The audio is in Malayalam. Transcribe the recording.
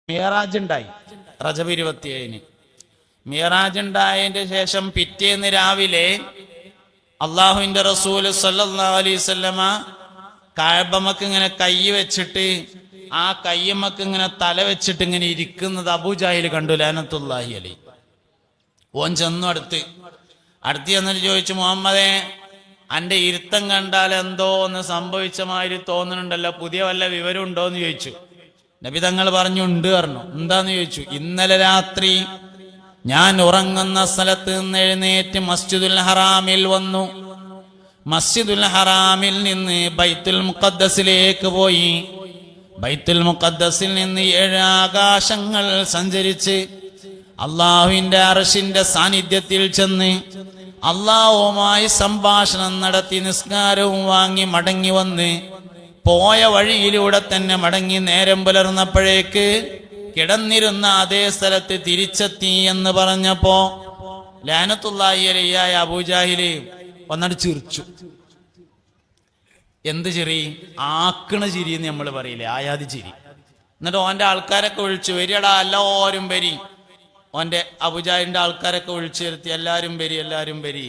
മിയറാജ് ഉണ്ടായി റജബ് 27-ന്. മിയറാജ് ഉണ്ടായതിന്റെ ശേഷം പിറ്റേന്ന് രാവിലെ അള്ളാഹുവിന്റെ റസൂല് സല്ലല്ലാഹു അലൈഹി വസല്ലമ കഅബമക്ക് ഇങ്ങനെ കൈ വെച്ചിട്ട് ആ കയ്യമ്മക്ക് ഇങ്ങനെ തല വെച്ചിട്ട് ഇങ്ങനെ ഇരിക്കുന്നത് അബൂജാഹിൽ കണ്ടു ലഅനത്തുല്ലാഹി അലൈഹി. ഓൻ ചെന്നു അടുത്ത് എന്നിട്ട് ചോദിച്ചു, മുഹമ്മദേ, അന്റെ ഇരുത്തം കണ്ടാൽ എന്തോ ഒന്ന് സംഭവിച്ച മാതിരി തോന്നുന്നുണ്ടല്ലോ, പുതിയ വല്ല വിവരം ഉണ്ടോ എന്ന് ചോദിച്ചു. നബി തങ്ങൾ പറഞ്ഞു, ഉണ്ട് പറഞ്ഞു. എന്താന്ന് ചോദിച്ചു. ഇന്നലെ രാത്രി ഞാൻ ഉറങ്ങുന്ന സ്ഥലത്ത് നിന്ന് എഴുന്നേറ്റ് മസ്ജിദുൽ ഹറാമിൽ വന്നു. മസ്ജിദുൽ ഹറാമിൽ നിന്ന് ബൈത്തുൽ മുഖദ്ദസിലേക്ക് പോയി. ബൈത്തുൽ മുഖദ്ദസിൽ നിന്ന് 7 ആകാശങ്ങൾ സഞ്ചരിച്ച് അള്ളാഹുവിന്റെ അർശിന്റെ സാന്നിധ്യത്തിൽ ചെന്ന് അള്ളാഹുവുമായി സംഭാഷണം നടത്തി നിസ്കാരവും വാങ്ങി മടങ്ങി വന്ന് പോയ വഴിയിലൂടെ തന്നെ മടങ്ങി നേരം പുലർന്നപ്പോഴേക്ക് കിടന്നിരുന്ന അതേ സ്ഥലത്ത് തിരിച്ചെത്തി എന്ന് പറഞ്ഞപ്പോ ലഅനത്തുല്ലാഹി അലൈഹിയായ അബൂജാഹില് ഒന്നട് ചിരിച്ചു. എന്ത് ചിരി? ആക്കണ ചിരി എന്ന് നമ്മൾ പറയില്ലേ, ആയാതി ചിരി. എന്നിട്ട് ഓന്റെ ആൾക്കാരൊക്കെ വിളിച്ചു, വരിയടാ എല്ലാവരും വരി. ഓന്റെ അബൂജാഹിലിന്റെ ആൾക്കാരൊക്കെ വിളിച്ചു വരുത്തി, എല്ലാരും വരി, എല്ലാരും വരി.